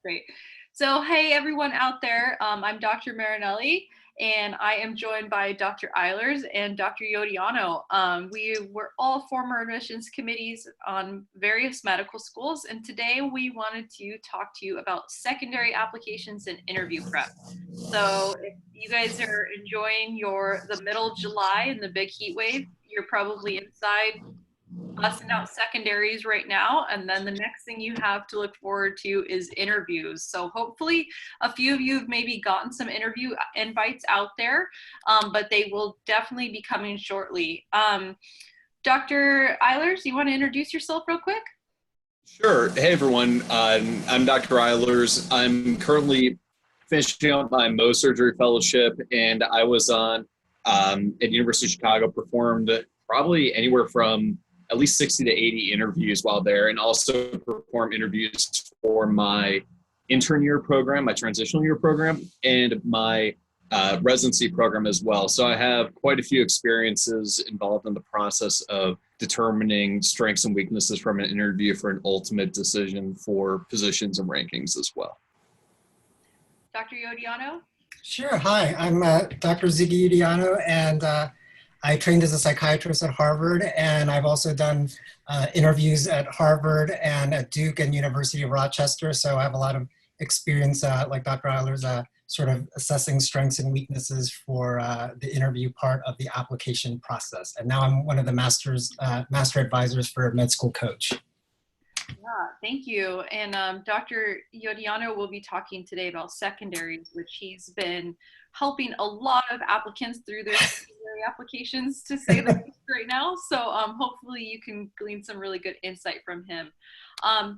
Great. So, hey, everyone out there. I'm Dr. Marinelli, and I am joined by Dr. Eilers and Dr. Yodiano. We were all former admissions committees on various medical schools, and today we wanted to talk to you about secondary applications and interview prep. So, if you guys are enjoying the middle of July and the big heat wave, you're probably inside busting out secondaries right now, and then the next thing you have to look forward to is interviews. So hopefully a few of you have maybe gotten some interview invites out there, but they will definitely be coming shortly. Dr. Eilers, you want to introduce yourself real quick? Sure. Hey, everyone. I'm Dr. Eilers. I'm currently finishing up my Mohs surgery fellowship, and I was on at University of Chicago, performed probably anywhere from at least 60 to 80 interviews while there, and also perform interviews for my intern year program, my transitional year program, and my residency program as well. So I have quite a few experiences involved in the process of determining strengths and weaknesses from an interview for an ultimate decision for positions and rankings as well. Dr. Yodiano? Sure. Hi, I'm Dr. Ziggy Yodiano, and I trained as a psychiatrist at Harvard, and I've also done interviews at Harvard and at Duke and University of Rochester. So I have a lot of experience, like Dr. Eilers, sort of assessing strengths and weaknesses for the interview part of the application process. And now I'm one of the master advisors for Med School Coach. Yeah, thank you. And Dr. Yodiano will be talking today about secondaries, which he's been helping a lot of applicants through their secondary applications, to say the least, right now. So hopefully you can glean some really good insight from him.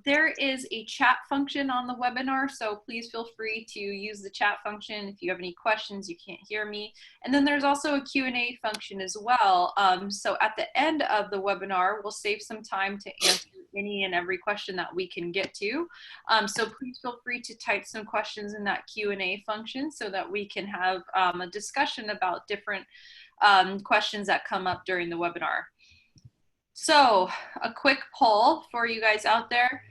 There is a chat function on the webinar, so please feel free to use the chat function if you have any questions, you can't hear me. And then there's also a Q&A function as well. So at the end of the webinar, we'll save some time to answer any and every question that we can get to. So please feel free to type some questions in that Q&A function so that we can have a discussion about different questions that come up during the webinar. So a quick poll for you guys out there.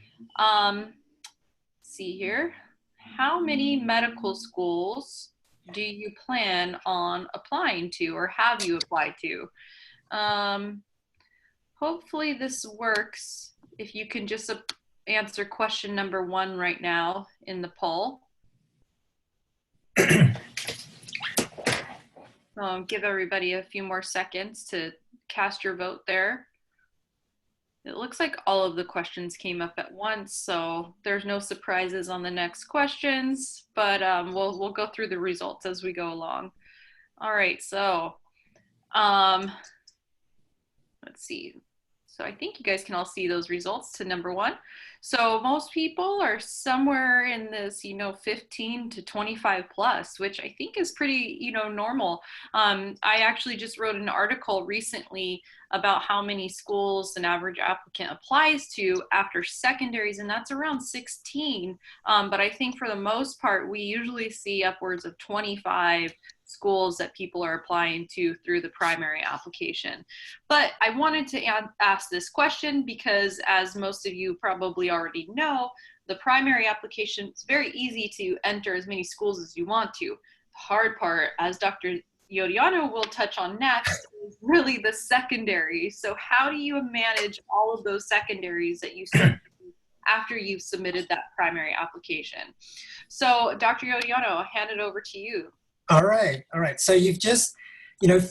See here, how many medical schools do you plan on applying to, or have you applied to? Hopefully this works. If you can just answer question number 1 right now in the poll. Give everybody a few more seconds to cast your vote there. It looks like all of the questions came up at once, so there's no surprises on the next questions, but we'll go through the results as we go along. All right, so let's see. So I think you guys can all see those results to number 1. So most people are somewhere in this, 15 to 25 plus, which I think is pretty, normal. I actually just wrote an article recently about how many schools an average applicant applies to after secondaries, and that's around 16. But I think for the most part, we usually see upwards of 25 schools that people are applying to through the primary application. But I wanted to ask this question because, as most of you probably already know, the primary application is very easy to enter as many schools as you want to. The hard part, as Dr. Yodiano will touch on next, is really the secondary. So how do you manage all of those secondaries that you start after you've submitted that primary application? So Dr. Yodiano, I'll hand it over to you. All right. So you've just,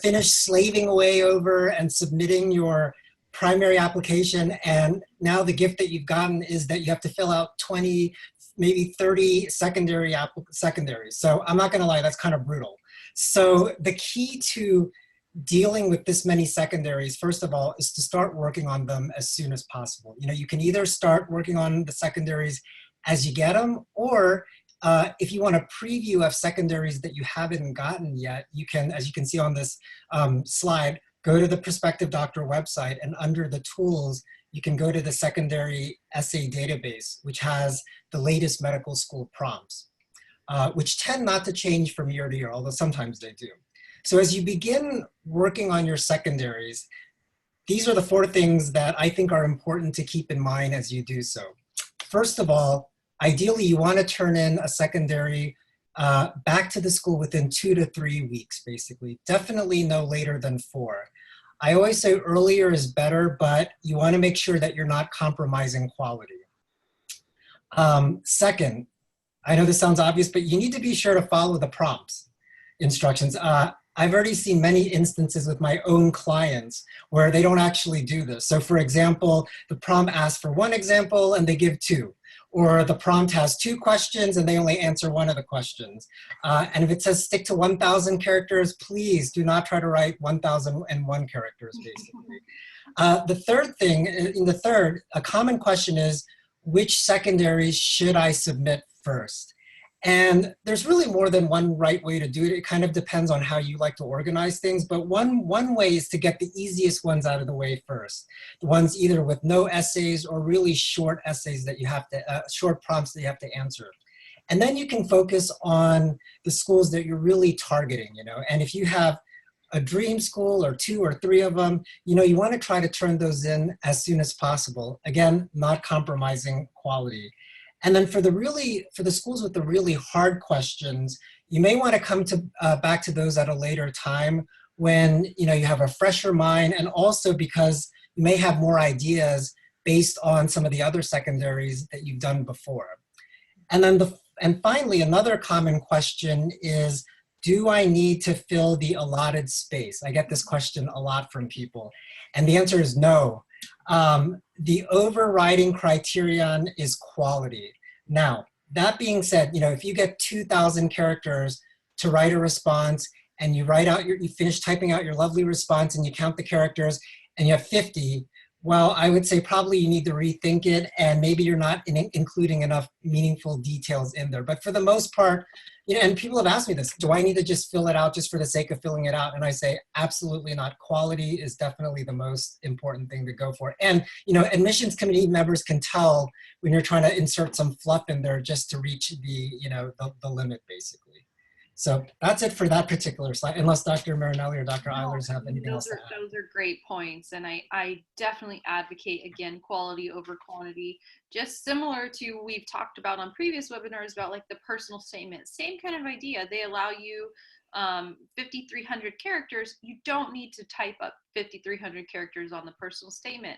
finished slaving away over and submitting your primary application, and now the gift that you've gotten is that you have to fill out 20, maybe 30 secondaries. So I'm not going to lie, that's kind of brutal. So the key to dealing with this many secondaries, first of all, is to start working on them as soon as possible. You can either start working on the secondaries as you get them, or if you want a preview of secondaries that you haven't gotten yet, you can, as you can see on this slide, go to the Prospective Doctor website, and under the tools, you can go to the secondary essay database, which has the latest medical school prompts, which tend not to change from year to year, although sometimes they do. So as you begin working on your secondaries, these are the 4 things that I think are important to keep in mind as you do so. First of all, Ideally, you want to turn in a secondary back to the school within 2 to 3 weeks, basically. Definitely no later than 4. I always say earlier is better, but you want to make sure that you're not compromising quality. Second, I know this sounds obvious, but you need to be sure to follow the prompts instructions. I've already seen many instances with my own clients where they don't actually do this. So for example, the prompt asks for 1 example and they give 2. Or the prompt has 2 questions and they only answer 1 of the questions. And if it says stick to 1,000 characters, please do not try to write 1,001 characters, basically. A common question is, which secondaries should I submit first? And there's really more than one right way to do it. It kind of depends on how you like to organize things. But one way is to get the easiest ones out of the way first. The ones either with no essays or really short essays that you have to, short prompts that you have to answer. And then you can focus on the schools that you're really targeting, And if you have a dream school or 2 or 3 of them, you want to try to turn those in as soon as possible. Again, not compromising quality. And then for the schools with the really hard questions, you may want to come back to those at a later time when you have a fresher mind, and also because you may have more ideas based on some of the other secondaries that you've done before. And finally, another common question is, do I need to fill the allotted space? I get this question a lot from people. And the answer is no. The overriding criterion is quality. Now, that being said, if you get 2,000 characters to write a response and you finish typing out your lovely response and you count the characters and you have 50, well, I would say probably you need to rethink it, and maybe you're not including enough meaningful details in there. But for the most part, and people have asked me this, do I need to just fill it out just for the sake of filling it out? And I say, absolutely not. Quality is definitely the most important thing to go for. And, admissions committee members can tell when you're trying to insert some fluff in there just to reach the limit, basically. So that's it for that particular slide, unless Dr. Marinelli or Dr. Eilers have anything else to add. Those are great points. And I definitely advocate, again, quality over quantity. Just similar to we've talked about on previous webinars about like the personal statement, same kind of idea. They allow you 5,300 characters. You don't need to type up 5,300 characters on the personal statement.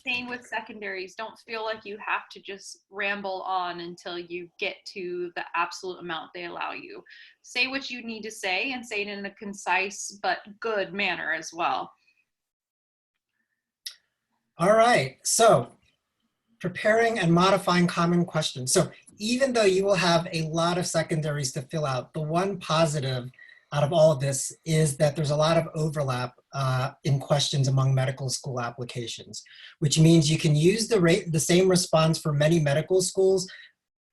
Same with secondaries. Don't feel like you have to just ramble on until you get to the absolute amount they allow you. Say what you need to say and say it in a concise but good manner as well. All right, so preparing and modifying common questions. So even though you will have a lot of secondaries to fill out, the one positive out of all of this is that there's a lot of overlap in questions among medical school applications, which means you can use the same response for many medical schools,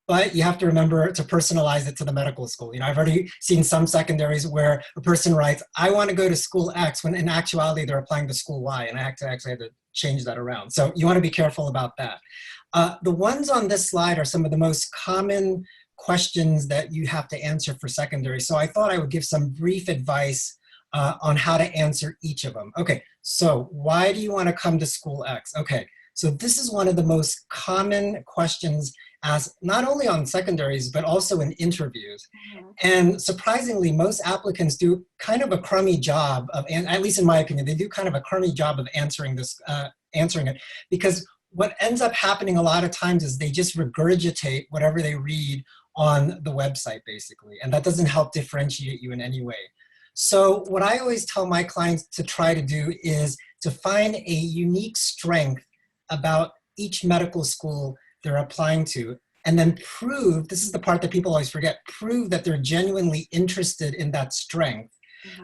but you have to remember to personalize it to the medical school. I've already seen some secondaries where a person writes, I want to go to school X, when in actuality they're applying to school Y, and I actually had to change that around. So you want to be careful about that. The ones on this slide are some of the most common questions that you have to answer for secondary. So I thought I would give some brief advice on how to answer each of them. Okay, so why do you want to come to school X? Okay, so this is one of the most common questions asked not only on secondaries, but also in interviews. Mm-hmm. And surprisingly, most applicants do kind of a crummy job of, at least in my opinion, they do kind of a crummy job of answering it, because what ends up happening a lot of times is they just regurgitate whatever they read on the website, basically. And that doesn't help differentiate you in any way. So what I always tell my clients to try to do is to find a unique strength about each medical school they're applying to, and then prove, this is the part that people always forget, prove that they're genuinely interested in that strength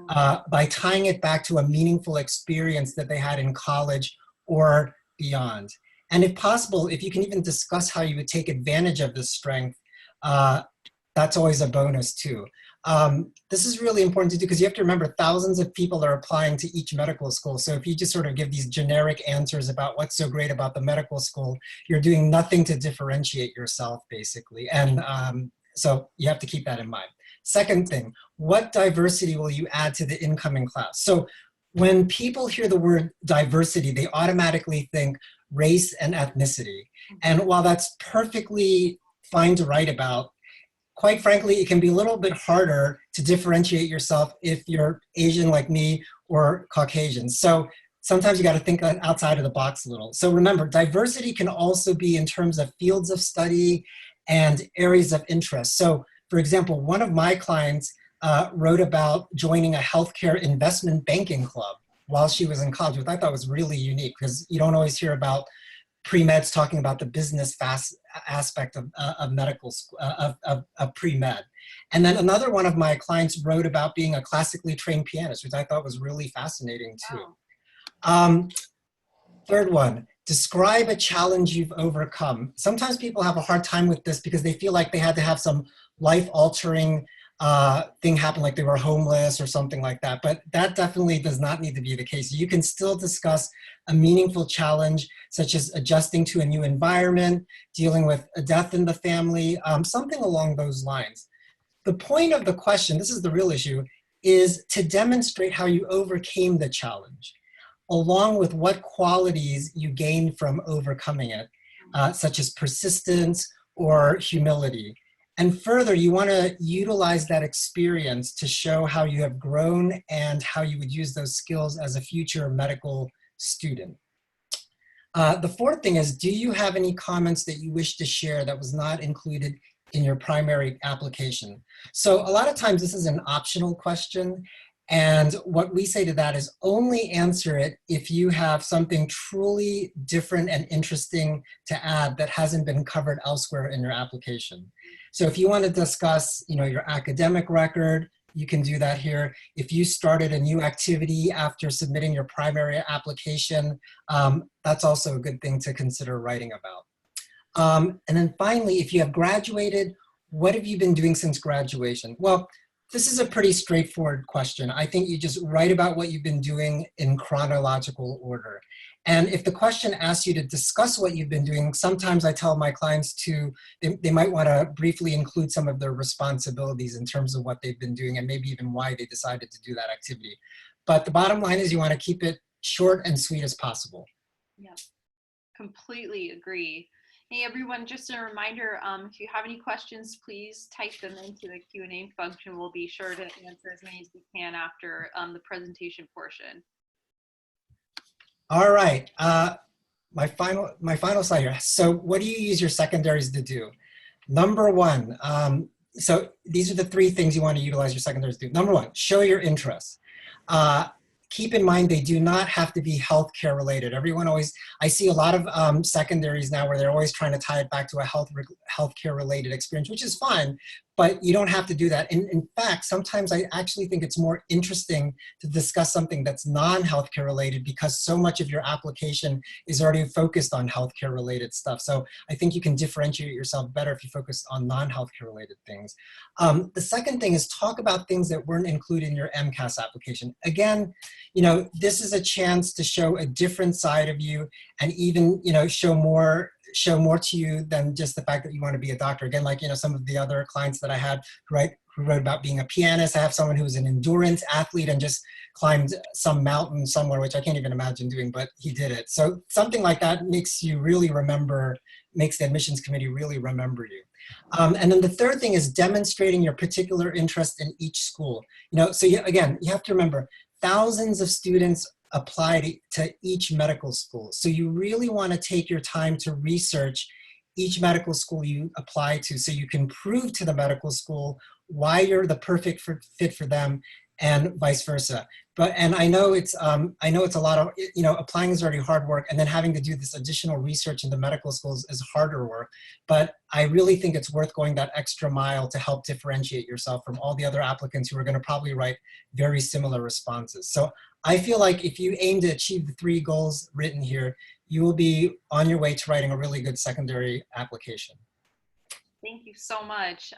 by tying it back to a meaningful experience that they had in college or beyond. And if possible, if you can even discuss how you would take advantage of this strength, that's always a bonus too. This is really important to do because you have to remember thousands of people are applying to each medical school. So if you just sort of give these generic answers about what's so great about the medical school, you're doing nothing to differentiate yourself, basically. And so you have to keep that in mind. Second thing, what diversity will you add to the incoming class? So when people hear the word diversity, they automatically think race and ethnicity. And while that's perfectly fine to write about. Quite frankly, it can be a little bit harder to differentiate yourself if you're Asian like me or Caucasian. So sometimes you got to think outside of the box a little. So remember, diversity can also be in terms of fields of study and areas of interest. So for example, one of my clients wrote about joining a healthcare investment banking club while she was in college, which I thought was really unique because you don't always hear about pre-meds talking about the business aspect of medical school, of pre-med. And then another one of my clients wrote about being a classically trained pianist, which I thought was really fascinating too. Wow. Third one, describe a challenge you've overcome. Sometimes people have a hard time with this because they feel like they had to have some life-altering thing happen, like they were homeless or something like that. But that definitely does not need to be the case. You can still discuss a meaningful challenge, such as adjusting to a new environment, dealing with a death in the family, something along those lines. The point of the question, this is the real issue, is to demonstrate how you overcame the challenge, along with what qualities you gained from overcoming it, such as persistence or humility. And further, you want to utilize that experience to show how you have grown and how you would use those skills as a future medical student. The fourth thing is, do you have any comments that you wish to share that was not included in your primary application? So a lot of times this is an optional question. And what we say to that is only answer it if you have something truly different and interesting to add that hasn't been covered elsewhere in your application. So if you want to discuss, your academic record, you can do that here. If you started a new activity after submitting your primary application, that's also a good thing to consider writing about. And then finally, if you have graduated, what have you been doing since graduation? Well, this is a pretty straightforward question. I think you just write about what you've been doing in chronological order. And if the question asks you to discuss what you've been doing, sometimes I tell my clients they might want to briefly include some of their responsibilities in terms of what they've been doing and maybe even why they decided to do that activity. But the bottom line is you want to keep it short and sweet as possible. Yeah, completely agree. Hey everyone, just a reminder, if you have any questions, please type them into the Q&A function. We'll be sure to answer as many as we can after the presentation portion. All right, my final slide here. So what do you use your secondaries to do? Number one, so these are the three things you want to utilize your secondaries to do. Number one, show your interests. Keep in mind, they do not have to be healthcare related. I see a lot of secondaries now where they're always trying to tie it back to a healthcare related experience, which is fine, but you don't have to do that. In fact, sometimes I actually think it's more interesting to discuss something that's non-healthcare related because so much of your application is already focused on healthcare related stuff. So I think you can differentiate yourself better if you focus on non-healthcare related things. The second thing is talk about things that weren't included in your MCAS application. Again, this is a chance to show a different side of you and even, show more to you than just the fact that you want to be a doctor. Again, like, some of the other clients that I had who wrote about being a pianist. I have someone who was an endurance athlete and just climbed some mountain somewhere, which I can't even imagine doing, but he did it. So something like that makes the admissions committee really remember you. And then the third thing is demonstrating your particular interest in each school. Again, you have to remember, thousands of students apply to each medical school. So you really want to take your time to research each medical school you apply to so you can prove to the medical school why you're the perfect fit for them and vice versa. And I know it's a lot of, applying is already hard work, and then having to do this additional research in the medical schools is harder work. But I really think it's worth going that extra mile to help differentiate yourself from all the other applicants who are going to probably write very similar responses. So I feel like if you aim to achieve the three goals written here, you will be on your way to writing a really good secondary application. Thank you so much.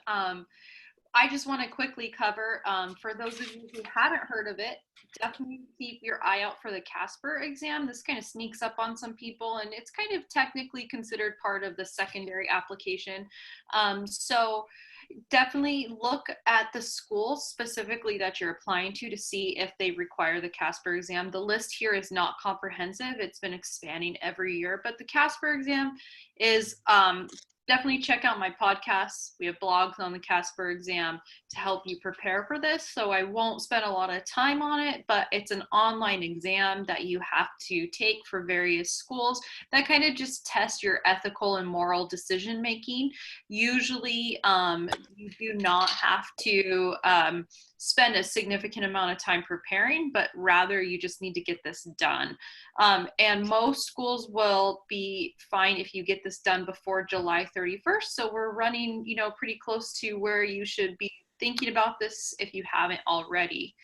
I just want to quickly cover, for those of you who haven't heard of it, definitely keep your eye out for the Casper exam. This kind of sneaks up on some people, and it's kind of technically considered part of the secondary application. So definitely look at the school specifically that you're applying to see if they require the Casper exam. The list here is not comprehensive. It's been expanding every year, but the Casper exam is definitely check out my podcasts. We have blogs on the Casper exam to help you prepare for this. So I won't spend a lot of time on it, but it's an online exam that you have to take for various schools that kind of just test your ethical and moral decision making. Usually, you do not have to spend a significant amount of time preparing, but rather you just need to get this done. And most schools will be fine if you get this done before July 31st. So we're running, pretty close to where you should be thinking about this if you haven't already.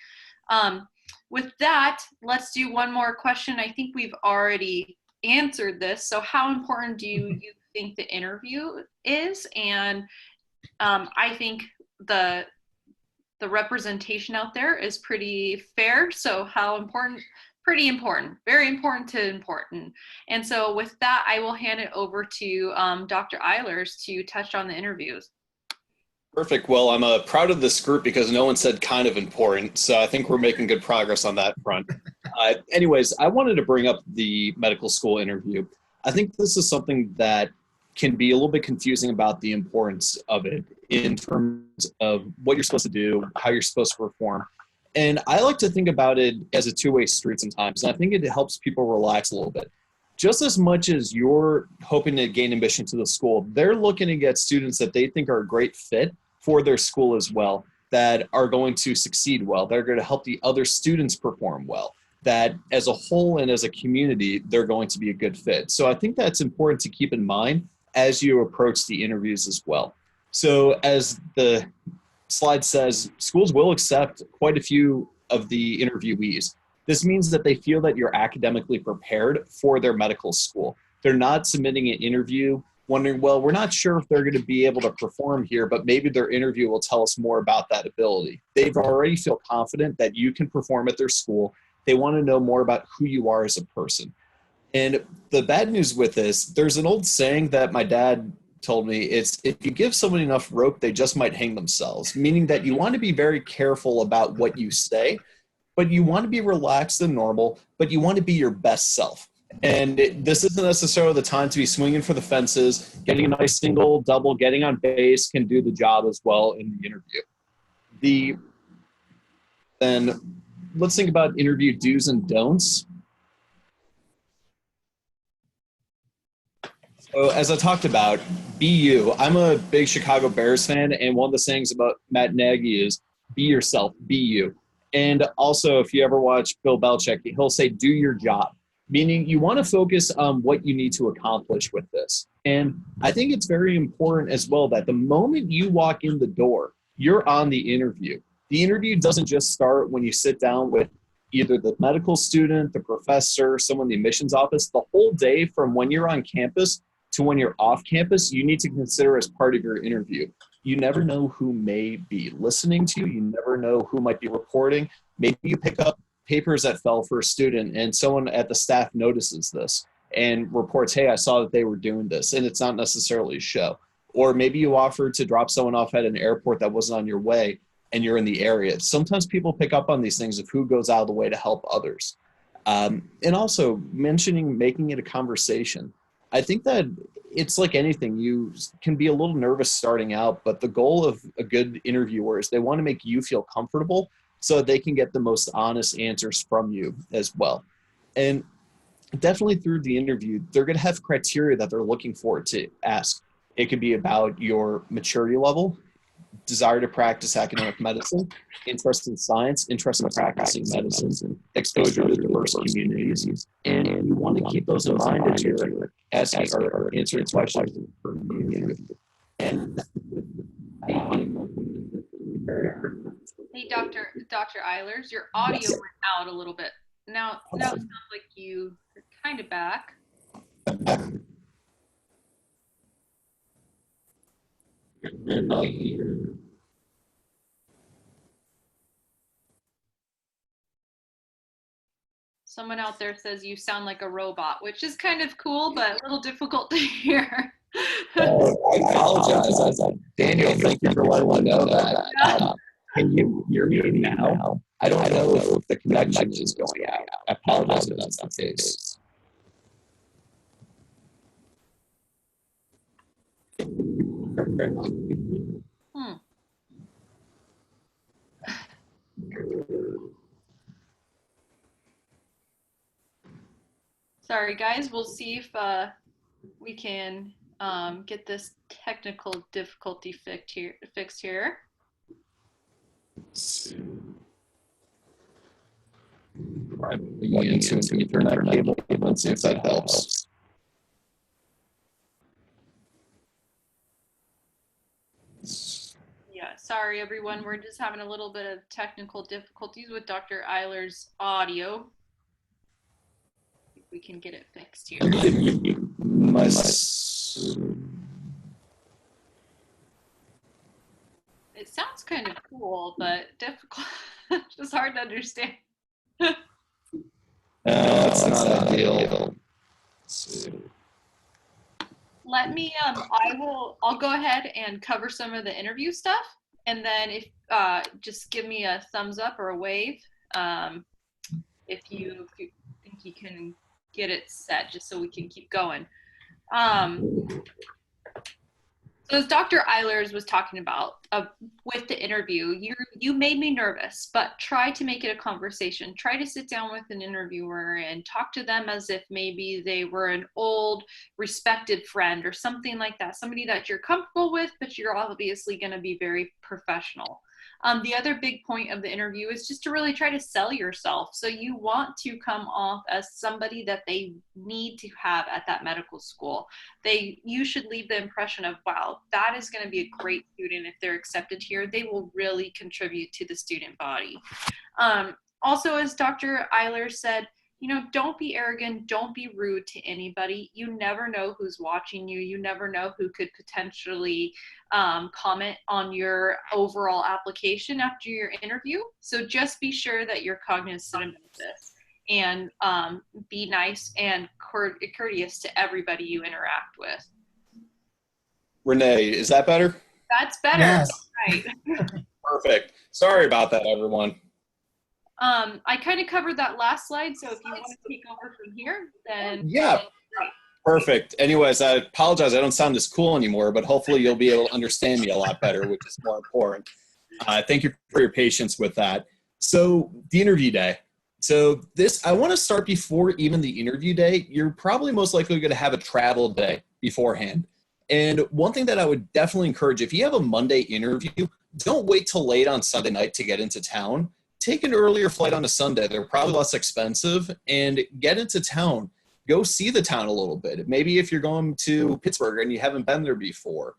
With that, let's do one more question. I think we've already answered this. So how important do you think the interview is? And I think the representation out there is pretty fair. So how important? Pretty important, very important to important. And so with that, I will hand it over to Dr. Eilers to touch on the interviews. Perfect. Well, I'm proud of this group because no one said kind of important. So I think we're making good progress on that front. Anyways, I wanted to bring up the medical school interview. I think this is something that can be a little bit confusing about the importance of it in terms of what you're supposed to do, how you're supposed to perform. And I like to think about it as a two-way street sometimes. And I think it helps people relax a little bit. Just as much as you're hoping to gain admission to the school, they're looking to get students that they think are a great fit for their school as well, that are going to succeed well. They're going to help the other students perform well, that as a whole and as a community, they're going to be a good fit. So I think that's important to keep in mind as you approach the interviews as well. So as the slide says, schools will accept quite a few of the interviewees. This means that they feel that you're academically prepared for their medical school. They're not submitting an interview wondering, well, we're not sure if they're going to be able to perform here, but maybe their interview will tell us more about that ability. They've already feel confident that you can perform at their school. They want to know more about who you are as a person. And the bad news with this, there's an old saying that my dad told me, it's if you give someone enough rope, they just might hang themselves, meaning that you want to be very careful about what you say, but you want to be relaxed and normal, but you want to be your best self. And this isn't necessarily the time to be swinging for the fences. Getting a nice single, double, getting on base can do the job as well in the interview. Then let's think about interview do's and don'ts. So as I talked about, be you. I'm a big Chicago Bears fan, and one of the sayings about Matt Nagy is be yourself, be you. And also, if you ever watch Bill Belichick, he'll say, do your job, meaning you want to focus on what you need to accomplish with this. And I think it's very important as well that the moment you walk in the door, you're on the interview. The interview doesn't just start when you sit down with either the medical student, the professor, someone in the admissions office. The whole day from when you're on campus to when you're off campus, you need to consider as part of your interview. You never know who may be listening to you. You never know who might be reporting. Maybe you pick up papers that fell for a student and someone at the staff notices this and reports, hey, I saw that they were doing this, and it's not necessarily a show. Or maybe you offered to drop someone off at an airport that wasn't on your way and you're in the area. Sometimes people pick up on these things of who goes out of the way to help others. And also making it a conversation. I think that it's like anything. You can be a little nervous starting out, but the goal of a good interviewer is they want to make you feel comfortable so that they can get the most honest answers from you as well. And definitely through the interview, they're going to have criteria that they're looking for to ask. It could be about your maturity level, desire to practice academic medicine, interest in science, interest in practicing medicine, exposure to diverse communities. And you want to keep those in mind as you're asking or answering questions. And Hey, Dr. Eilers, your audio went out a little bit. Now it sounds like you're kind of back. Someone out there says you sound like a robot, which is kind of cool, but a little difficult to hear. I apologize. Daniel, thank you for letting me know that. Can you hear me now? I don't know if the connection is going out. I apologize if that's the case. Hmm. Sorry, guys. We'll see if we can get this technical difficulty fixed here. Plugging into an Ethernet cable. Let's see if that helps. Yeah, sorry everyone. We're just having a little bit of technical difficulties with Dr. Eiler's audio. If we can get it fixed here. It sounds kind of cool, but difficult. Just hard to understand. That's not ideal. Let me I'll go ahead and cover some of the interview stuff, and then if just give me a thumbs up or a wave if you think you can get it set, just so we can keep going. So as Dr. Eilers was talking about with the interview, you made me nervous, but try to make it a conversation. Try to sit down with an interviewer and talk to them as if maybe they were an old, respected friend or something like that. Somebody that you're comfortable with, but you're obviously going to be very professional. The other big point of the interview is just to really try to sell yourself. So you want to come off as somebody that they need to have at that medical school. You should leave the impression of, wow, that is going to be a great student. If they're accepted here, they will really contribute to the student body. Also, as Dr. Eiler said, don't be arrogant, don't be rude to anybody. You never know who's watching you. You never know who could potentially comment on your overall application after your interview. So just be sure that you're cognizant of this, and be nice and courteous to everybody you interact with. Renee, is that better? That's better. Yes. Right. Perfect. Sorry about that, everyone. I kind of covered that last slide, so if you want to take over from here, then yeah. Perfect. Anyways, I apologize. I don't sound as cool anymore, but hopefully you'll be able to understand me a lot better, which is more important. Thank you for your patience with that. So the interview day. So I want to start before even the interview day. You're probably most likely going to have a travel day beforehand. And one thing that I would definitely encourage, if you have a Monday interview, don't wait till late on Sunday night to get into town. Take an earlier flight on a Sunday. They're probably less expensive, and get into town. Go see the town a little bit. Maybe if you're going to Pittsburgh and you haven't been there before,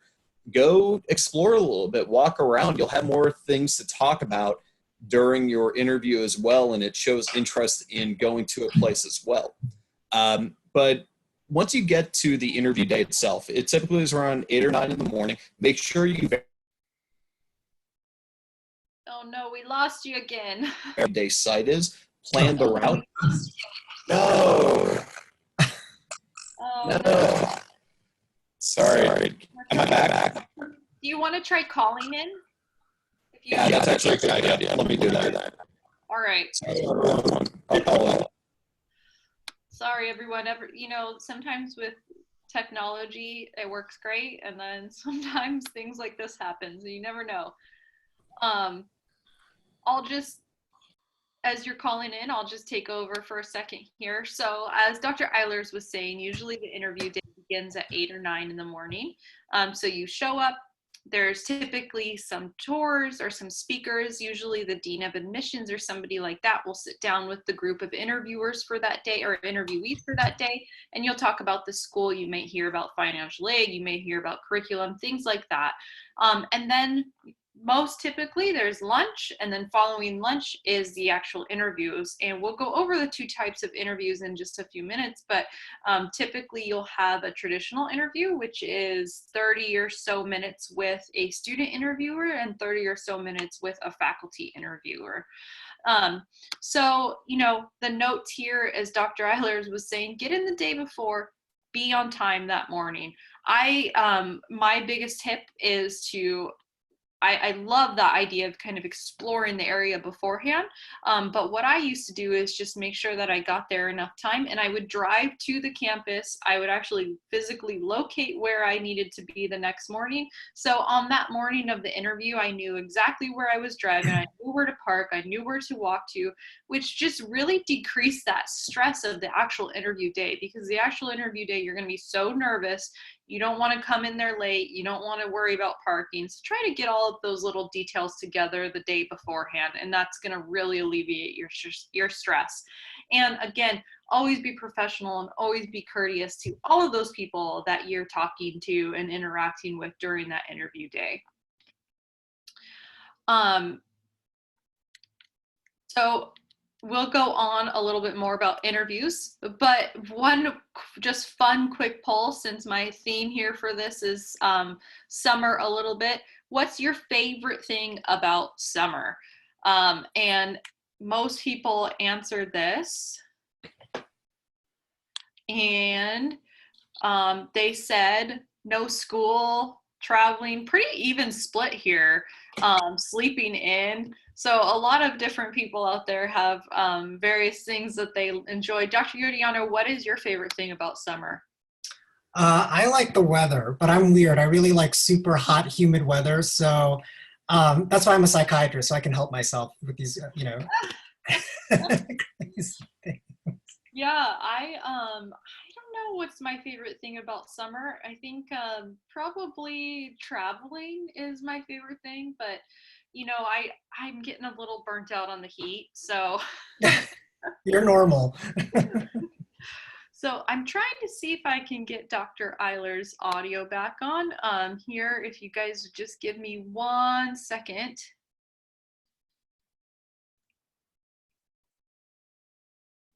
go explore a little bit, walk around. You'll have more things to talk about during your interview as well, and it shows interest in going to a place as well. But once you get to the interview day itself, it typically is around 8 or 9 in the morning. Make sure you Oh no, we lost you again. day site is, plan the route. No. Oh, no. Sorry. Am I back? Do you want to try calling in? Yeah, that's actually a good idea. Let me do that. All right. Sorry, everyone. Sometimes with technology, it works great, and then sometimes things like this happen, so you never know. As you're calling in, I'll just take over for a second here. So as Dr. Eilers was saying, usually the interview day begins at 8 or 9 in the morning. So you show up, there's typically some tours or some speakers, usually the dean of admissions or somebody like that will sit down with the group of interviewers for that day or interviewees for that day, and you'll talk about the school. You may hear about financial aid, you may hear about curriculum, things like that. And then most typically there's lunch, and then following lunch is the actual interviews, and we'll go over the two types of interviews in just a few minutes. But typically you'll have a traditional interview, which is 30 or so minutes with a student interviewer and 30 or so minutes with a faculty interviewer. So the notes here, as Dr. Eilers was saying, get in the day before, be on time that morning. My biggest tip is to I love that idea of kind of exploring the area beforehand. But what I used to do is just make sure that I got there enough time, and I would drive to the campus. I would actually physically locate where I needed to be the next morning. So on that morning of the interview, I knew exactly where I was driving. I knew where to park. I knew where to walk to, which just really decreased that stress of the actual interview day, because the actual interview day, you're going to be so nervous. You don't want to come in there late. You don't want to worry about parking. So try to get all of those little details together the day beforehand, and that's going to really alleviate your stress. And again, always be professional and always be courteous to all of those people that you're talking to and interacting with during that interview day. So we'll go on a little bit more about interviews, but one just fun quick poll, since my theme here for this is summer a little bit. What's your favorite thing about summer? And most people answered this, and they said no school, traveling, pretty even split here, sleeping in. So a lot of different people out there have various things that they enjoy. Dr. Giordano, what is your favorite thing about summer? I like the weather, but I'm weird. I really like super hot, humid weather. So that's why I'm a psychiatrist, so I can help myself with these, crazy things. Yeah, I don't know what's my favorite thing about summer. I think probably traveling is my favorite thing, but I'm getting a little burnt out on the heat, so You're normal. so I'm trying to see if I can get Dr. Eiler's audio back on here. If you guys would just give me 1 second.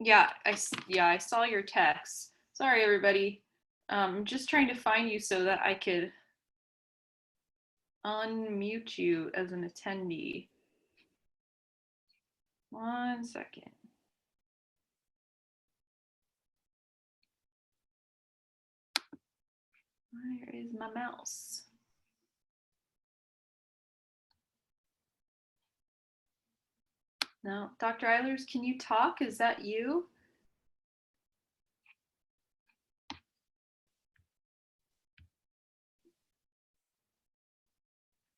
Yeah, I saw your text. Sorry, everybody. I'm just trying to find you so that I could unmute you as an attendee. 1 second. Where is my mouse? No, Dr. Eilers, can you talk? Is that you?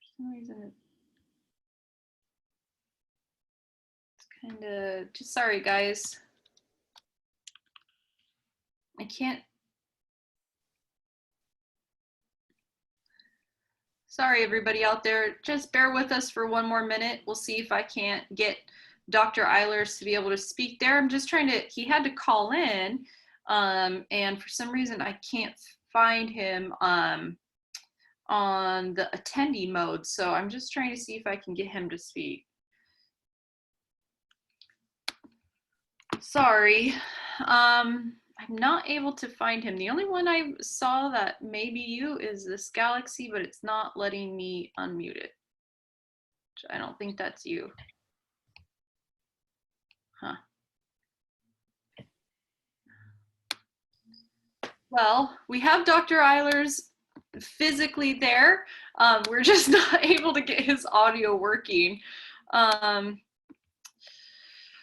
For some reason, it's kind of, just sorry, guys. I can't. Sorry, everybody out there. Just bear with us for 1 more minute. We'll see if I can't get Dr. Eilers to be able to speak there. I'm just trying to, he had to call in, and for some reason I can't find him on the attendee mode. So I'm just trying to see if I can get him to speak. Sorry. I'm not able to find him. The only one I saw that may be you is this Galaxy, but it's not letting me unmute it. I don't think that's you. Huh. Well, we have Dr. Eilers physically there. We're just not able to get his audio working.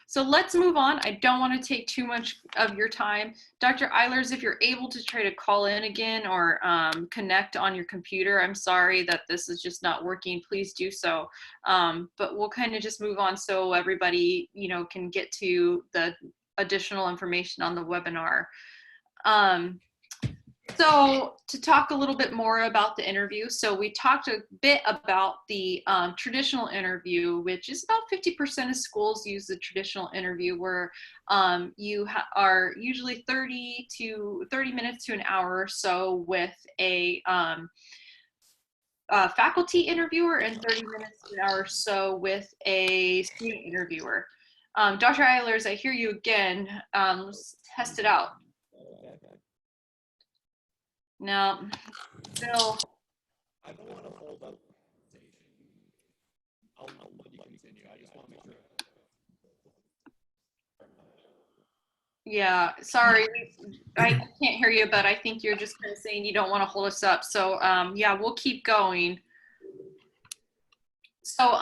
So let's move on. I don't want to take too much of your time. Dr. Eilers, if you're able to try to call in again or connect on your computer, I'm sorry that this is just not working. Please do so. But we'll kind of just move on so everybody, can get to the additional information on the webinar. So to talk a little bit more about the interview, so we talked a bit about the traditional interview, which is about 50% of schools use the traditional interview, where you are usually 30 minutes to an hour or so with a faculty interviewer and 30 minutes to an hour or so with a student interviewer. Dr. Eilers, I hear you again. Let's test it out. No, still. I don't want to hold up. I'll let you continue. I just want to make sure. Yeah, sorry, I can't hear you, but I think you're just kind of saying you don't want to hold us up. So yeah, we'll keep going. So,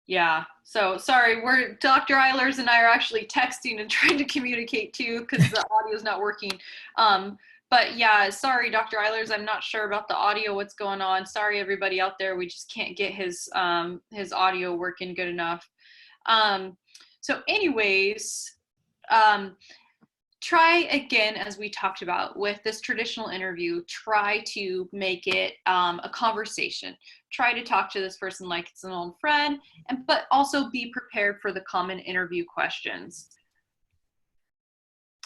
yeah, so sorry, Dr. Eilers and I are actually texting and trying to communicate too because the audio is not working. Um, but yeah, sorry, Dr. Eilers, I'm not sure about the audio, what's going on. Sorry, everybody out there, we just can't get his audio working good enough. So anyways, um, try again, as we talked about with this traditional interview, try to make it a conversation. Try to talk to this person like it's an old friend, but also be prepared for the common interview questions.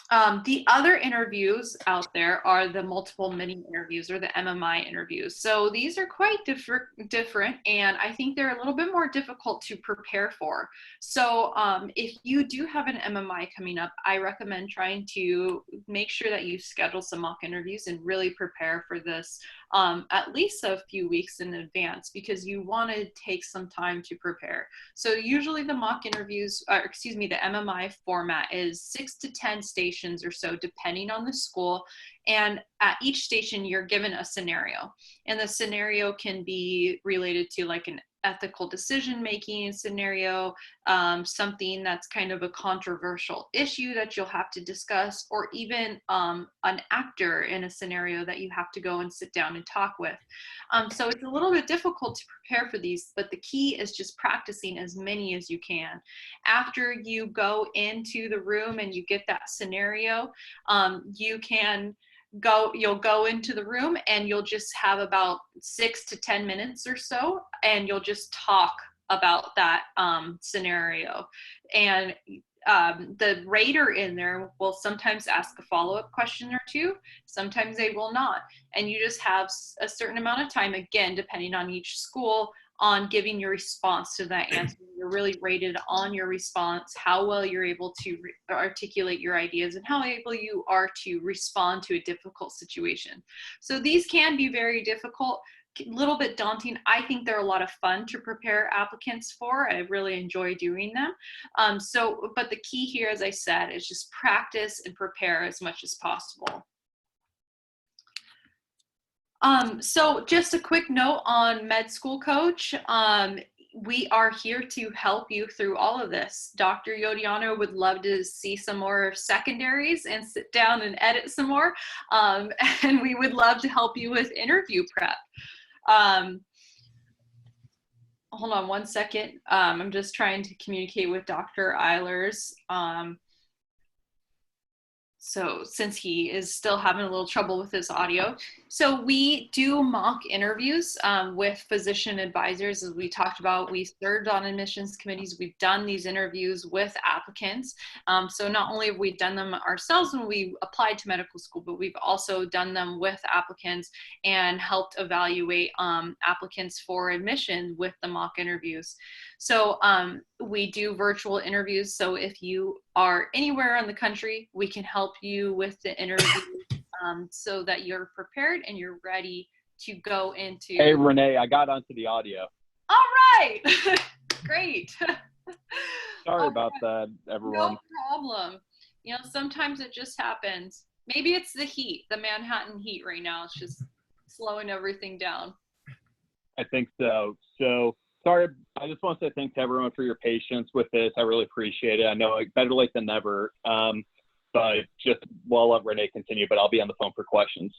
The other interviews out there are the multiple mini interviews, or the MMI interviews. So these are quite different, and I think they're a little bit more difficult to prepare for. So if you do have an MMI coming up, I recommend trying to make sure that you schedule some mock interviews and really prepare for this at least a few weeks in advance, because you want to take some time to prepare. So usually the mock interviews, or excuse me, the MMI format is 6 to 10 stations or so, depending on the school. And at each station, you're given a scenario. And the scenario can be related to like an ethical decision-making scenario, something that's kind of a controversial issue that you'll have to discuss, or even an actor in a scenario that you have to go and sit down and talk with. So it's a little bit difficult to prepare for these, but the key is just practicing as many as you can. After you go into the room and you get that scenario, you'll go into the room and you'll just have about 6 to 10 minutes or so, and you'll just talk about that scenario. And the rater in there will sometimes ask a follow-up question or two, sometimes they will not, and you just have a certain amount of time, again depending on each school, on giving your response to that answer. You're really rated on your response, how well you're able to articulate your ideas, and how able you are to respond to a difficult situation. So these can be very difficult, a little bit daunting. I think they're a lot of fun to prepare applicants for. I really enjoy doing them. But the key here, as I said, is just practice and prepare as much as possible. So just a quick note on Med School Coach. We are here to help you through all of this. Dr. Yodiano would love to see some more secondaries and sit down and edit some more. And we would love to help you with interview prep. Hold on one second. I'm just trying to communicate with Dr. Eilers. So since he is still having a little trouble with his audio. So we do mock interviews with physician advisors. As we talked about, we served on admissions committees. We've done these interviews with applicants. So not only have we done them ourselves when we applied to medical school, but we've also done them with applicants and helped evaluate applicants for admission with the mock interviews. So we do virtual interviews. So if you are anywhere in the country, we can help you with the interview so that you're prepared and you're ready to go into. Hey, Renee, I got onto the audio. All right. Great. Sorry about that, everyone. No problem. You know, sometimes it just happens. Maybe it's the heat, the Manhattan heat right now. It's just slowing everything down. I think so. So sorry, I just want to say thanks to everyone for your patience with this. I really appreciate it. I know better late than never. But just, well, I'll let Renee continue, but I'll be on the phone for questions.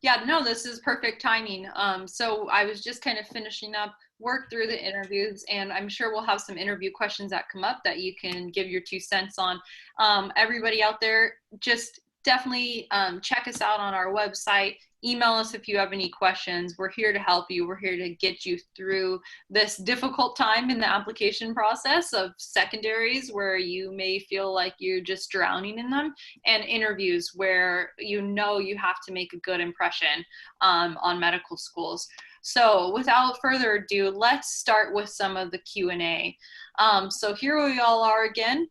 Yeah, no, this is perfect timing. So I was just kind of finishing up work through the interviews, and I'm sure we'll have some interview questions that come up that you can give your 2 cents on. Everybody out there, just definitely check us out on our website. Email us if you have any questions. We're here to help you. We're here to get you through this difficult time in the application process of secondaries, where you may feel like you're just drowning in them, and interviews where you know you have to make a good impression on medical schools. So without further ado, let's start with some of the Q&A. So here we all are again.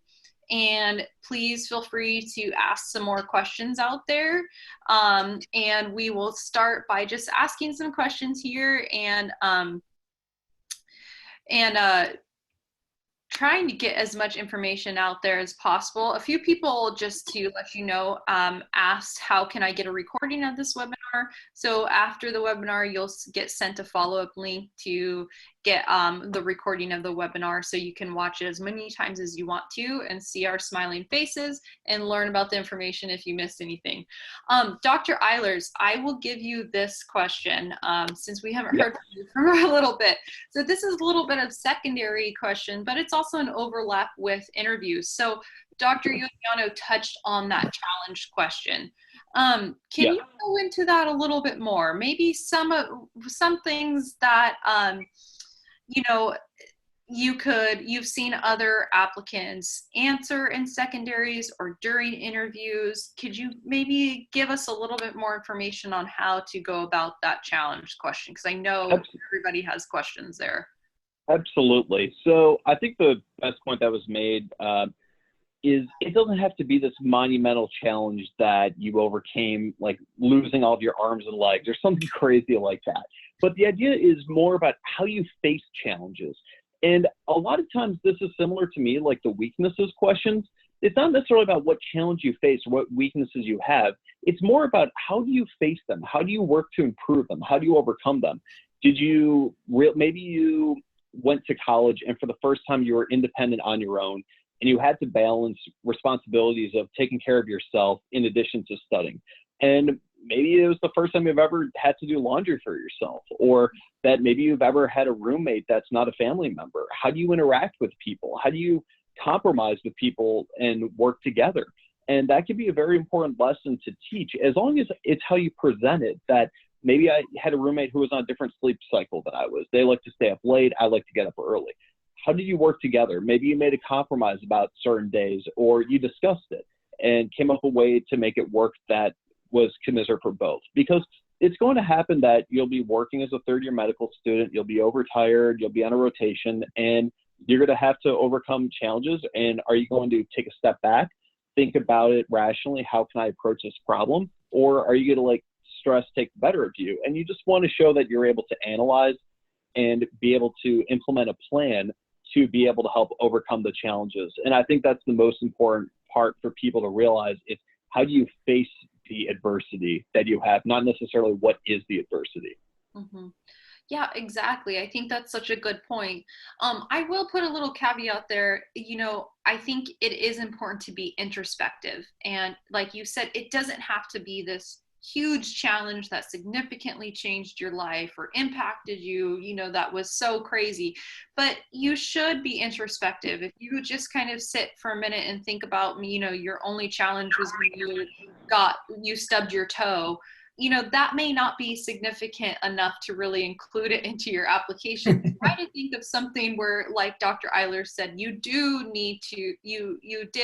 And please feel free to ask some more questions out there. And we will start by just asking some questions here and trying to get as much information out there as possible. A few people, just to let you know, asked, how can I get a recording of this webinar? webinar. So after the webinar, you'll get sent a follow-up link to get the recording of the webinar, so you can watch it as many times as you want to and see our smiling faces and learn about the information if you missed anything. Dr. Eilers, I will give you this question since we haven't heard from you for a little bit. So this is a little bit of secondary question, but it's also an overlap with interviews. So Dr. Yodiano touched on that challenge question. Can you go into that a little bit more? Maybe some things that you know, you've seen other applicants answer in secondaries or during interviews. Could you maybe give us a little bit more information on how to go about that challenge question? Because I know everybody has questions there. Absolutely. So I think the best point that was made is it doesn't have to be this monumental challenge that you overcame, like losing all of your arms and legs or something crazy like that. But the idea is more about how you face challenges. And a lot of times this is similar to me, like the weaknesses questions. It's not necessarily about what challenge you face, what weaknesses you have. It's more about how do you face them? How do you work to improve them? How do you overcome them? Maybe you went to college and for the first time you were independent on your own and you had to balance responsibilities of taking care of yourself in addition to studying. And maybe it was the first time you've ever had to do laundry for yourself, or that maybe you've ever had a roommate that's not a family member. How do you interact with people? How do you compromise with people and work together? And that can be a very important lesson to teach, as long as it's how you present it. That maybe I had a roommate who was on a different sleep cycle than I was. They like to stay up late. I like to get up early. How did you work together? Maybe you made a compromise about certain days, or you discussed it and came up with a way to make it work that was commiserate for both. Because it's going to happen that you'll be working as a third-year medical student, you'll be overtired, you'll be on a rotation, and you're going to have to overcome challenges. And are you going to take a step back, think about it rationally, how can I approach this problem? Or are you going to stress take the better of you? And you just want to show that you're able to analyze and be able to implement a plan to be able to help overcome the challenges. And I think that's the most important part for people to realize. It's how do you face the adversity that you have, not necessarily what is the adversity. Mm-hmm. Yeah, exactly. I think that's such a good point. I will put a little caveat there. I think it is important to be introspective. And like you said, it doesn't have to be this huge challenge that significantly changed your life or impacted you, that was so crazy. But you should be introspective. If you just kind of sit for a minute and think about, your only challenge was when you stubbed your toe, that may not be significant enough to really include it into your application. Try to think of something where, like Dr. Eiler said, you did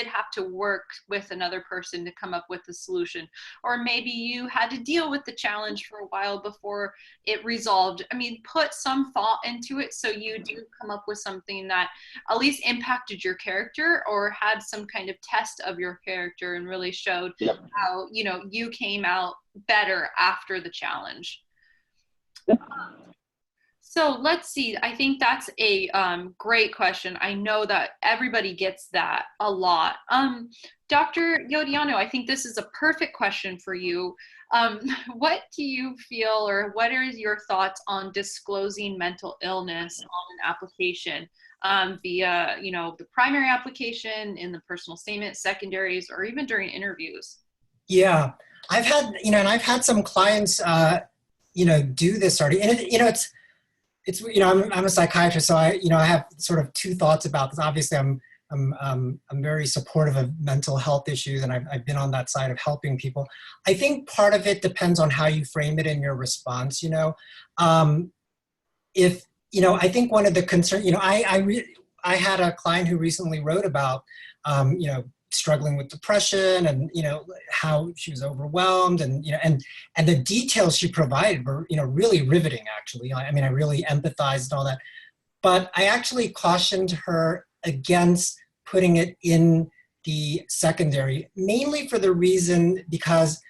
have to work with another person to come up with a solution. Or maybe you had to deal with the challenge for a while before it resolved. Put some thought into it so you do come up with something that at least impacted your character or had some kind of test of your character and really showed how, you came out better after the challenge. So let's see. I think that's a great question. I know that everybody gets that a lot. Dr. Yodiano, I think this is a perfect question for you. What do you feel, or what are your thoughts on disclosing mental illness on an application via, the primary application, in the personal statement, secondaries, or even during interviews? Yeah. I've had some clients, do this already. And I'm a psychiatrist, so I have sort of two thoughts about this. Obviously, I'm very supportive of mental health issues, and I've been on that side of helping people. I think part of it depends on how you frame it in your response. I think one of the concerns, I had a client who recently wrote about, struggling with depression and, how she was overwhelmed and the details she provided were, really riveting, actually. I really empathized and all that, but I actually cautioned her against putting it in the secondary, mainly for the reason, because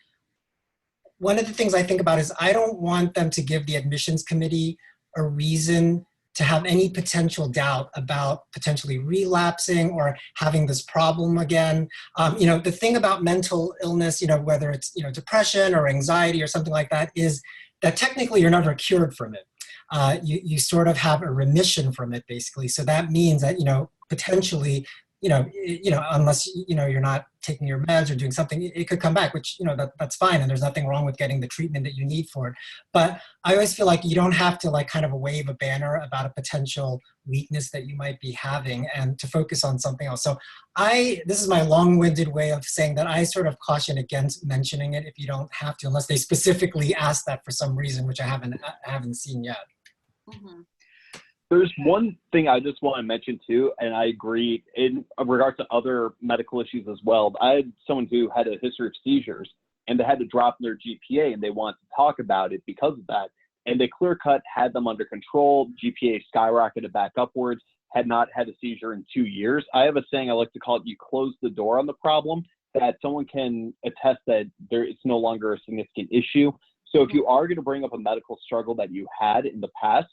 one of the things I think about is I don't want them to give the admissions committee a reason to have any potential doubt about potentially relapsing or having this problem again. The thing about mental illness, whether it's, depression or anxiety or something like that, is that technically you're never cured from it. You sort of have a remission from it, basically. So that means that, potentially, unless, you're not taking your meds or doing something, it could come back, which, that's fine. And there's nothing wrong with getting the treatment that you need for it. But I always feel like you don't have to kind of wave a banner about a potential weakness that you might be having and to focus on something else. So this is my long-winded way of saying that I sort of caution against mentioning it if you don't have to, unless they specifically ask that for some reason, which I haven't seen yet. Mm-hmm. There's one thing I just want to mention too, and I agree in regards to other medical issues as well. I had someone who had a history of seizures and they had to drop their GPA and they wanted to talk about it because of that. And they clear cut had them under control. GPA skyrocketed back upwards, had not had a seizure in 2 years. I have a saying I like to call it, you close the door on the problem, that someone can attest that it's no longer a significant issue. So if you are going to bring up a medical struggle that you had in the past,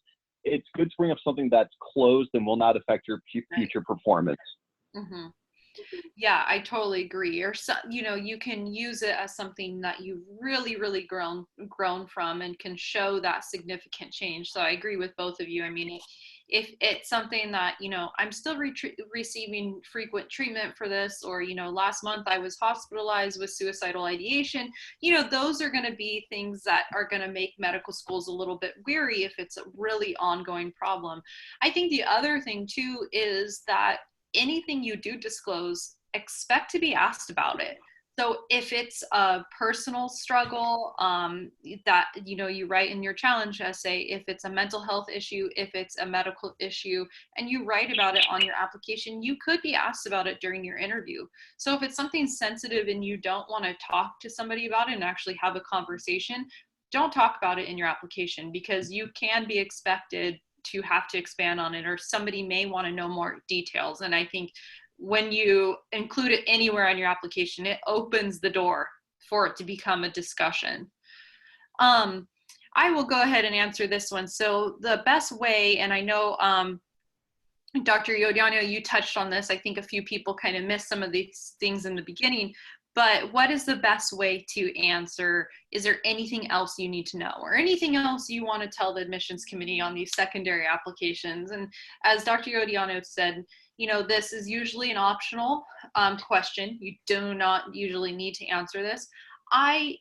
it's good to bring up something that's closed and will not affect your future performance. Mm-hmm. Yeah, I totally agree. Or you can use it as something that you've really, really grown from and can show that significant change. So I agree with both of you. I mean, if it's something that, I'm still receiving frequent treatment for this, or, last month I was hospitalized with suicidal ideation, those are going to be things that are going to make medical schools a little bit weary if it's a really ongoing problem. I think the other thing too is that anything you do disclose, expect to be asked about it. So if it's a personal struggle that, you write in your challenge essay, if it's a mental health issue, if it's a medical issue, and you write about it on your application, you could be asked about it during your interview. So if it's something sensitive and you don't want to talk to somebody about it and actually have a conversation, don't talk about it in your application, because you can be expected to have to expand on it, or somebody may want to know more details. And I think when you include it anywhere on your application, it opens the door for it to become a discussion. I will go ahead and answer this one. So the best way, and I know Dr. Yodiano, you touched on this. I think a few people kind of missed some of these things in the beginning, but what is the best way to answer? Is there anything else you need to know, or anything else you want to tell the admissions committee on these secondary applications? And as Dr. Yodiano said, this is usually an optional question. You do not usually need to answer this. I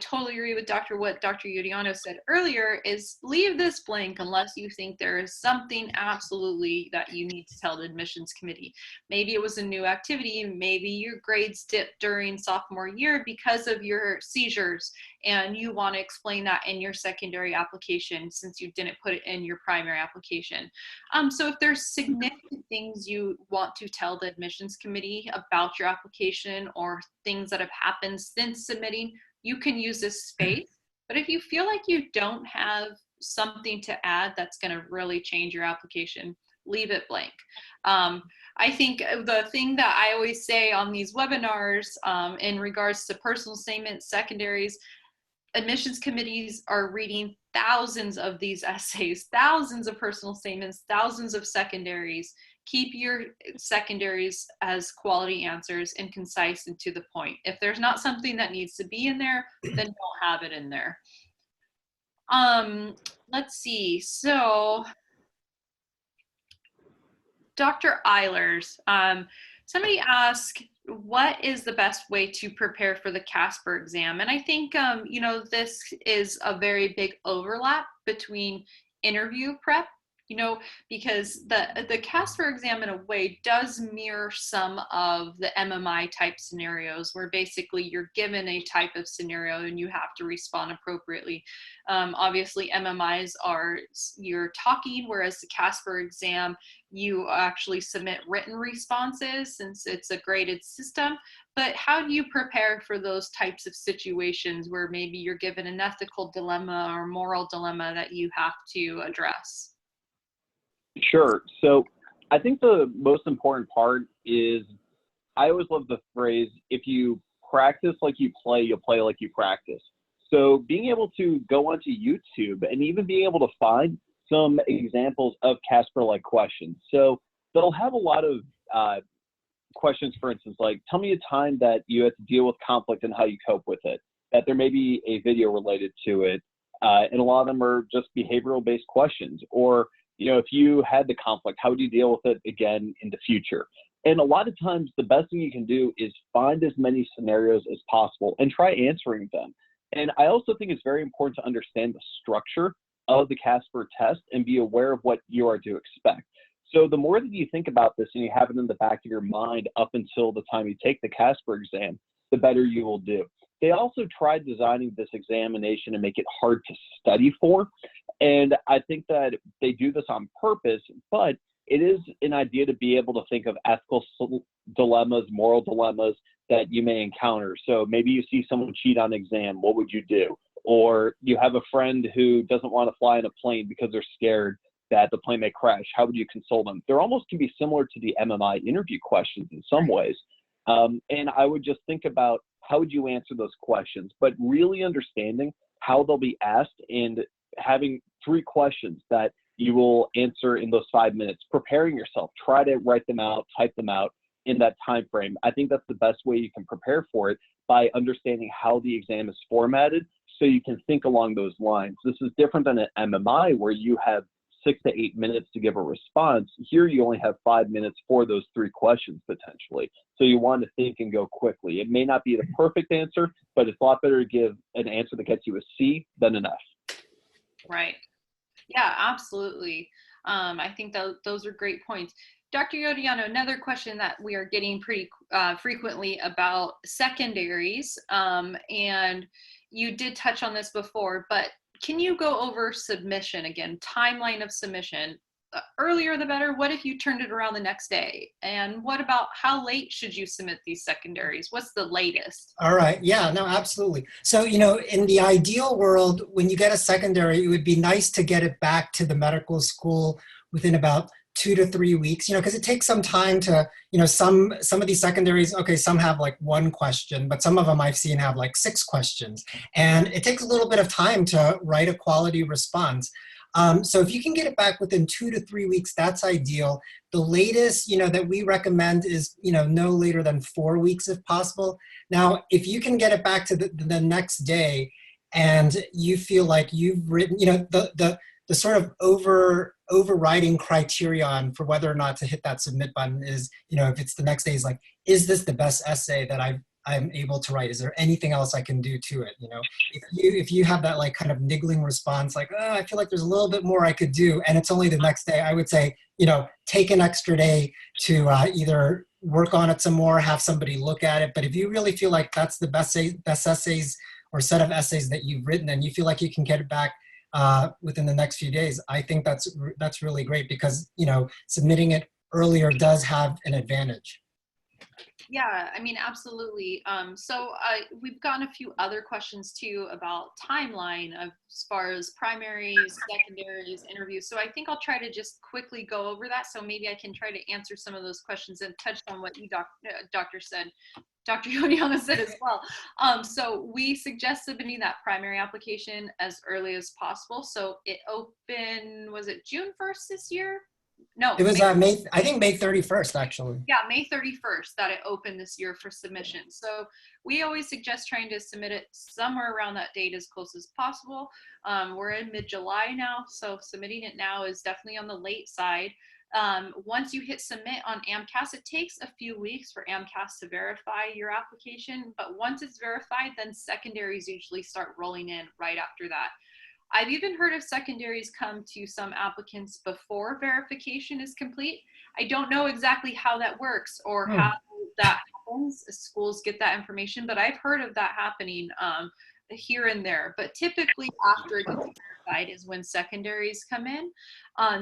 totally agree with what Dr. Yodiano said earlier, is leave this blank unless you think there is something absolutely that you need to tell the admissions committee. Maybe it was a new activity, maybe your grades dipped during sophomore year because of your seizures, and you want to explain that in your secondary application since you didn't put it in your primary application. So if there's significant things you want to tell the admissions committee about your application, or things that have happened since submitting, you can use this space. But if you feel like you don't have something to add that's going to really change your application, leave it blank. I think the thing that I always say on these webinars in regards to personal statements, secondaries, admissions committees are reading thousands of these essays, thousands of personal statements, thousands of secondaries. Keep your secondaries as quality answers and concise and to the point. If there's not something that needs to be in there, then don't have it in there. Let's see. So Dr. Eilers, somebody asked, what is the best way to prepare for the Casper exam? And I think, this is a very big overlap between interview prep, because the Casper exam in a way does mirror some of the MMI type scenarios, where basically you're given a type of scenario and you have to respond appropriately. Obviously MMIs are, you're talking, whereas the Casper exam, you actually submit written responses since it's a graded system. But how do you prepare for those types of situations where maybe you're given an ethical dilemma or moral dilemma that you have to address? Sure. So I think the most important part is, I always love the phrase, if you practice like you play, you'll play like you practice. So being able to go onto YouTube and even being able to find some examples of Casper-like questions. So they'll have a lot of questions, for instance, like, tell me a time that you had to deal with conflict and how you cope with it, that there may be a video related to it. And a lot of them are just behavioral-based questions. Or, if you had the conflict, how would you deal with it again in the future? And a lot of times, the best thing you can do is find as many scenarios as possible and try answering them. And I also think it's very important to understand the structure of the Casper test and be aware of what you are to expect. So the more that you think about this and you have it in the back of your mind up until the time you take the Casper exam, the better you will do. They also tried designing this examination to make it hard to study for. And I think that they do this on purpose, but it is an idea to be able to think of ethical dilemmas, moral dilemmas that you may encounter. So maybe you see someone cheat on an exam, what would you do? Or you have a friend who doesn't want to fly in a plane because they're scared that the plane may crash. How would you console them? They're almost can be similar to the MMI interview questions in some ways. And I would just think about how would you answer those questions, but really understanding how they'll be asked and having 3 questions that you will answer in those 5 minutes, preparing yourself, try to write them out, type them out in that time frame. I think that's the best way you can prepare for it, by understanding how the exam is formatted so you can think along those lines. This is different than an MMI where you have 6 to 8 minutes to give a response. Here you only have 5 minutes for those 3 questions potentially. So you want to think and go quickly. It may not be the perfect answer, but it's a lot better to give an answer that gets you a C than an F. Right. Yeah, absolutely. I think those are great points. Dr. Yodiano, another question that we are getting pretty frequently about secondaries, and you did touch on this before, but can you go over submission again, timeline of submission? Earlier the better. What if you turned it around the next day? And what about how late should you submit these secondaries? What's the latest? All right. Yeah, no, absolutely. So, in the ideal world, when you get a secondary, it would be nice to get it back to the medical school within about 2 to 3 weeks, because it takes some time to, some of these secondaries, okay, some have like 1 question, but some of them I've seen have like 6 questions. And it takes a little bit of time to write a quality response. So if you can get it back within 2 to 3 weeks, that's ideal. The latest, that we recommend is, no later than 4 weeks if possible. Now, if you can get it back to the next day and you feel like you've written, the sort of overriding criterion for whether or not to hit that submit button is, if it's the next day, is like, is this the best essay that I'm able to write? Is there anything else I can do to it? If you have that like kind of niggling response, like, oh, I feel like there's a little bit more I could do, and it's only the next day, I would say, take an extra day to either work on it some more, have somebody look at it. But if you really feel like that's the best essays or set of essays that you've written, and you feel like you can get it back within the next few days, I think that's really great, because submitting it earlier does have an advantage. Yeah, I mean, absolutely. So we've gotten a few other questions too about timeline as far as primaries, secondaries, interviews. So I think I'll try to just quickly go over that. So maybe I can try to answer some of those questions and touch on what you, Dr. said. Dr. Yodiana said as well. So we suggest submitting that primary application as early as possible. So it opened, was it June 1st this year? No, it was I think May 31st actually. Yeah, May 31st that it opened this year for submission. So we always suggest trying to submit it somewhere around that date as close as possible. We're in mid-July now, so submitting it now is definitely on the late side. Once you hit submit on AMCAS, it takes a few weeks for AMCAS to verify your application, but once it's verified, then secondaries usually start rolling in right after that. I've even heard of secondaries come to some applicants before verification is complete. I don't know exactly how that works or how that happens. Schools get that information, but I've heard of that happening here and there. But typically after it gets verified is when secondaries come in.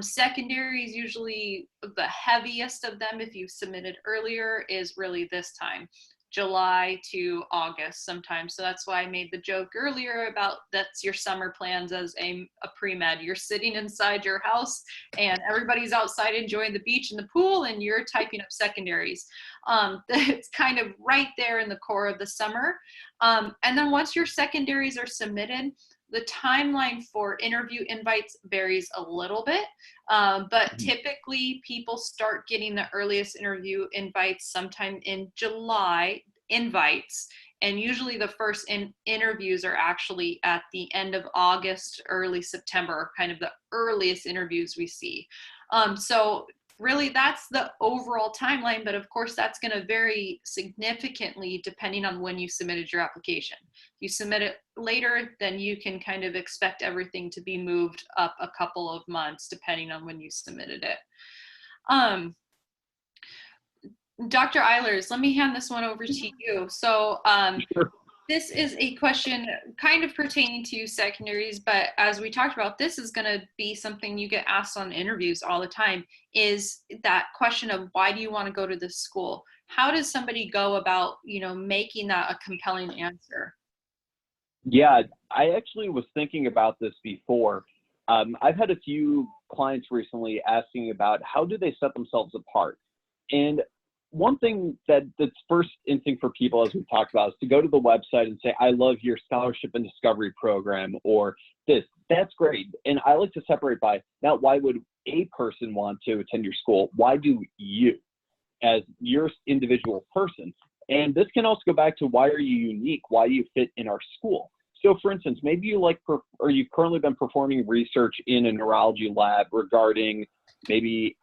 Secondaries, usually the heaviest of them, if you submitted earlier, is really this time. July to August sometimes. So that's why I made the joke earlier about that's your summer plans as a pre-med. You're sitting inside your house and everybody's outside enjoying the beach and the pool and you're typing up secondaries. It's kind of right there in the core of the summer. And then once your secondaries are submitted, the timeline for interview invites varies a little bit, but typically people start getting the earliest interview invites sometime in July invites. And usually the first interviews are actually at the end of August, early September, kind of the earliest interviews we see. So really that's the overall timeline, but of course that's going to vary significantly depending on when you submitted your application. If you submit it later, then you can kind of expect everything to be moved up a couple of months depending on when you submitted it. Dr. Eilers, let me hand this one over to you. So this is a question kind of pertaining to secondaries, but as we talked about, this is going to be something you get asked on interviews all the time, is that question of why do you want to go to this school? How does somebody go about, making that a compelling answer? Yeah, I actually was thinking about this before. I've had a few clients recently asking about how do they set themselves apart? And one thing that's first instinct for people, as we've talked about, is to go to the website and say, I love your scholarship and discovery program, or this. That's great. And I like to separate by, not why would a person want to attend your school? Why do you, as your individual person? And this can also go back to why are you unique? Why do you fit in our school? So for instance, maybe you've currently been performing research in a neurology lab regarding maybe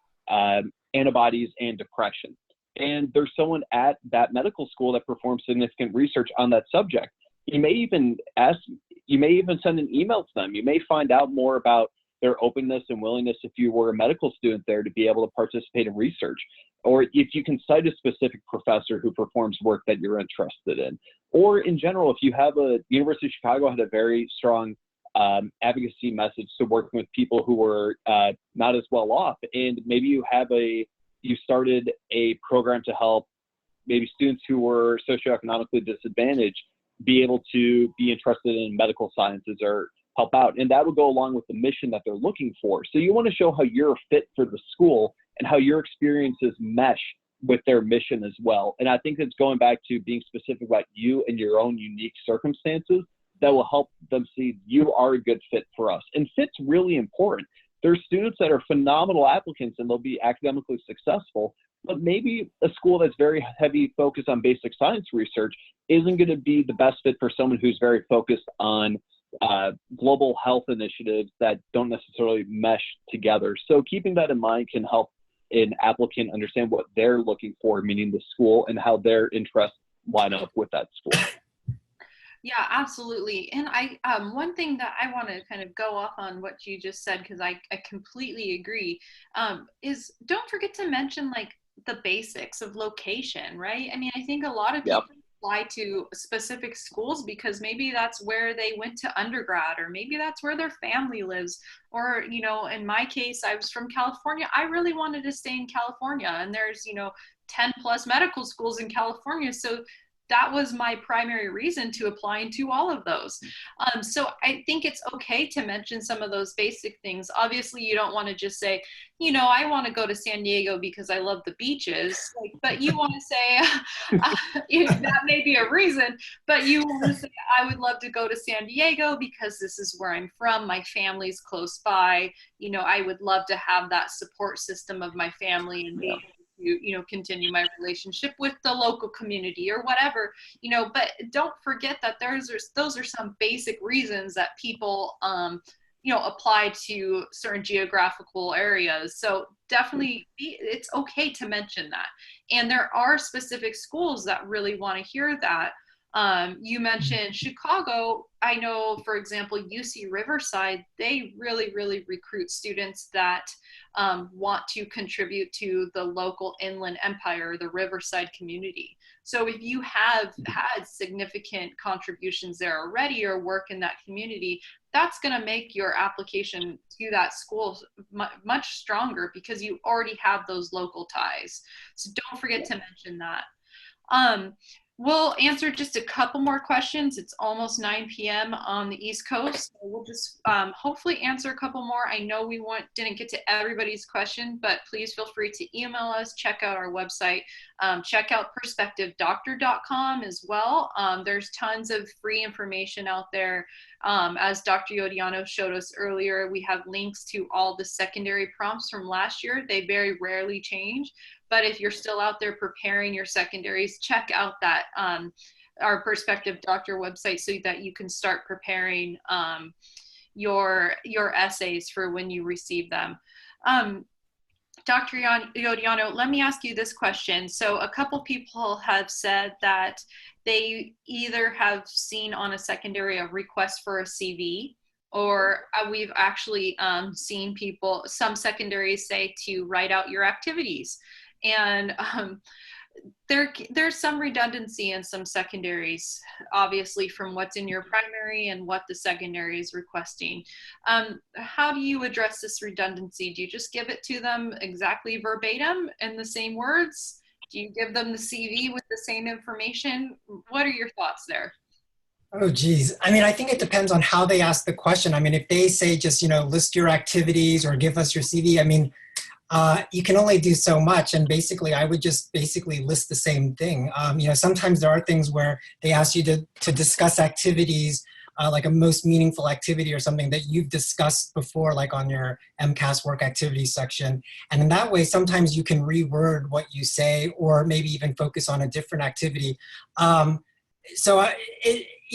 antibodies and depression. And there's someone at that medical school that performs significant research on that subject. You may even send an email to them. You may find out more about their openness and willingness if you were a medical student there to be able to participate in research. Or if you can cite a specific professor who performs work that you're interested in. Or in general, if you have University of Chicago had a very strong advocacy message to working with people who were not as well off. And maybe you started a program to help maybe students who were socioeconomically disadvantaged be able to be interested in medical sciences or help out. And that would go along with the mission that they're looking for. So you want to show how you're a fit for the school and how your experiences mesh with their mission as well. And I think it's going back to being specific about you and your own unique circumstances that will help them see you are a good fit for us. And fit's really important. There's students that are phenomenal applicants and they'll be academically successful, but maybe a school that's very heavy focused on basic science research isn't going to be the best fit for someone who's very focused on global health initiatives that don't necessarily mesh together. So keeping that in mind can help an applicant understand what they're looking for, meaning the school, and how their interests line up with that school. Yeah, absolutely. And one thing that I want to kind of go off on what you just said, because I completely agree, is don't forget to mention like the basics of location, right? I mean, I think a lot of people apply to specific schools because maybe that's where they went to undergrad, or maybe that's where their family lives. Or, in my case, I was from California. I really wanted to stay in California, and there's, 10 plus medical schools in California. So that was my primary reason to applying to all of those. So I think it's okay to mention some of those basic things. Obviously, you don't want to just say, I want to go to San Diego because I love the beaches. But you want to say, that may be a reason, but you want to say, I would love to go to San Diego because this is where I'm from. My family's close by. I would love to have that support system of my family and be continue my relationship with the local community or whatever, but don't forget that those are some basic reasons that people, apply to certain geographical areas. So definitely it's okay to mention that. And there are specific schools that really want to hear that. You mentioned Chicago. I know, for example, UC Riverside, they really, really recruit students that want to contribute to the local Inland Empire, the Riverside community. So if you have had significant contributions there already or work in that community, that's going to make your application to that school much stronger because you already have those local ties. So don't forget to mention that. We'll answer just a couple more questions. It's almost 9 p.m. on the East Coast. So we'll just hopefully answer a couple more. I know we didn't get to everybody's question, but please feel free to email us, check out our website, check out perspectivedoctor.com as well. There's tons of free information out there As Dr. Yodiano showed us earlier, we have links to all the secondary prompts from last year. They very rarely change, but if you're still out there preparing your secondaries, check out that our Prospective Doctor website so that you can start preparing your essays for when you receive them. Dr. Yodiano, let me ask you this question. So a couple people have said that they either have seen on a secondary a request for a CV, or we've actually seen people, some secondaries say to write out your activities. And there's some redundancy in some secondaries, obviously, from what's in your primary and what the secondary is requesting. How do you address this redundancy? Do you just give it to them exactly verbatim in the same words? Do you give them the CV with the same information? What are your thoughts there? Oh, geez. I mean, I think it depends on how they ask the question. I mean, if they say just, list your activities or give us your CV, I mean, you can only do so much. And basically, I would just basically list the same thing. Sometimes there are things where they ask you to discuss activities, like a most meaningful activity or something that you've discussed before, like on your MCAS work activities section. And in that way, sometimes you can reword what you say, or maybe even focus on a different activity.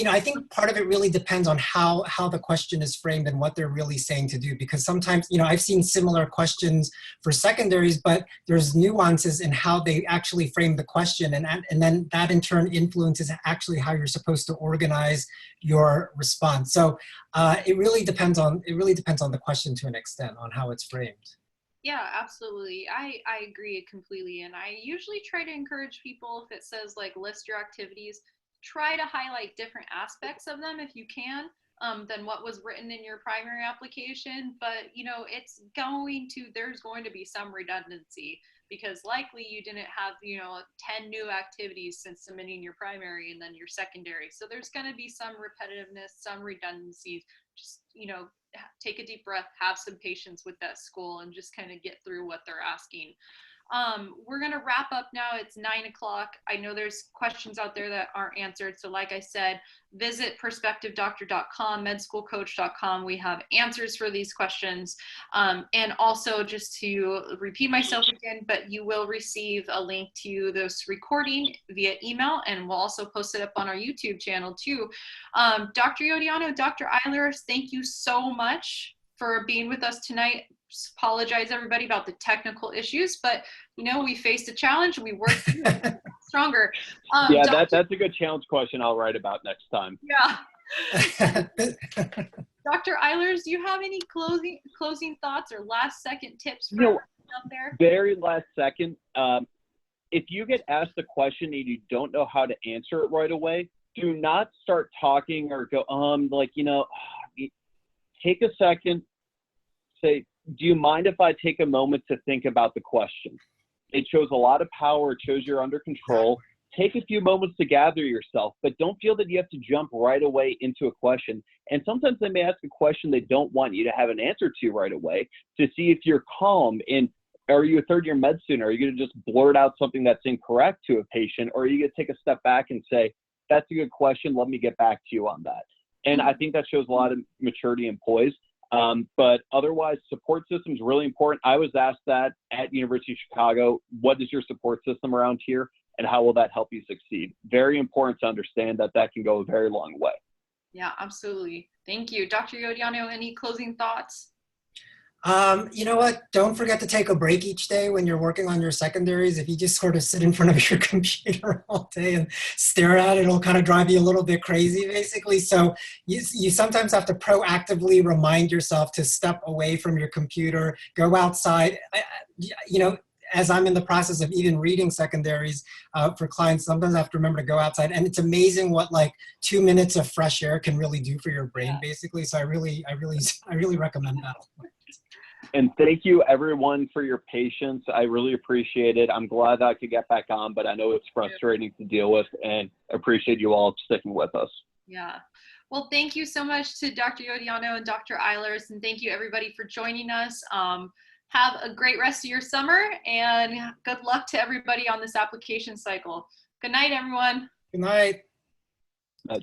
I think part of it really depends on how the question is framed and what they're really saying to do. Because sometimes, I've seen similar questions for secondaries, but there's nuances in how they actually frame the question. And then that in turn influences actually how you're supposed to organize your response. So it really depends on the question to an extent, on how it's framed. Yeah, absolutely. I agree completely. And I usually try to encourage people, if it says like list your activities, try to highlight different aspects of them if you can, than what was written in your primary application. But there's going to be some redundancy, because likely you didn't have 10 new activities since submitting your primary and then your secondary. So there's going to be some repetitiveness, some redundancies. Just take a deep breath, have some patience with that school, and just kind of get through what they're asking. We're going to wrap up now. It's 9 o'clock. I know there's questions out there that aren't answered. So like I said, visit perspectivedoctor.com, medschoolcoach.com. We have answers for these questions. And also, just to repeat myself again, but you will receive a link to this recording via email, and we'll also post it up on our YouTube channel too. Dr. Yodiano, Dr. Eilers, thank you so much for being with us tonight. Apologize everybody about the technical issues, but we faced a challenge and we worked through it stronger. That's a good challenge question I'll write about next time. Yeah. Dr. Eilers, do you have any closing thoughts or last second tips for out there? Very last second. If you get asked a question and you don't know how to answer it right away, do not start talking or go, take a second, say, do you mind if I take a moment to think about the question? It shows a lot of power. It shows you're under control. Take a few moments to gather yourself, but don't feel that you have to jump right away into a question. And sometimes they may ask a question they don't want you to have an answer to right away, to see if you're calm. And are you a third-year med student? Are you going to just blurt out something that's incorrect to a patient? Or are you going to take a step back and say, that's a good question, let me get back to you on that? And I think that shows a lot of maturity and poise. But otherwise, support system is really important. I was asked that at University of Chicago, what is your support system around here and how will that help you succeed? Very important to understand that can go a very long way. Yeah, absolutely. Thank you. Dr. Yodiano, any closing thoughts? You know what? Don't forget to take a break each day when you're working on your secondaries. If you just sort of sit in front of your computer all day and stare at it, it'll kind of drive you a little bit crazy, basically. So you sometimes have to proactively remind yourself to step away from your computer, go outside. As I'm in the process of even reading secondaries for clients, sometimes I have to remember to go outside. And it's amazing what 2 minutes of fresh air can really do for your brain, basically. So I really recommend that. And thank you, everyone, for your patience. I really appreciate it. I'm glad that I could get back on, but I know it's frustrating to deal with, and appreciate you all sticking with us. Yeah. Well, thank you so much to Dr. Yodiano and Dr. Eilers, and thank you, everybody, for joining us. Have a great rest of your summer, and good luck to everybody on this application cycle. Good night, everyone. Good night. Bye.